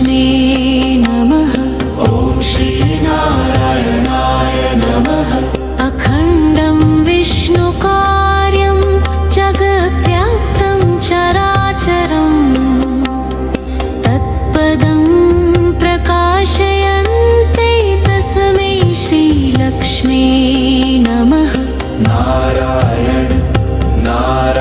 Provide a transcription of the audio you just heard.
श्रीलक्ष्मी नमः। ॐ श्रीनारायणाय नमः। अखण्डं विष्णुकार्यं जगद्व्याप्तं चराचरं तत्पदं प्रकाशयन्ते तस्मै श्रीलक्ष्मी नमः। नारायण नारायण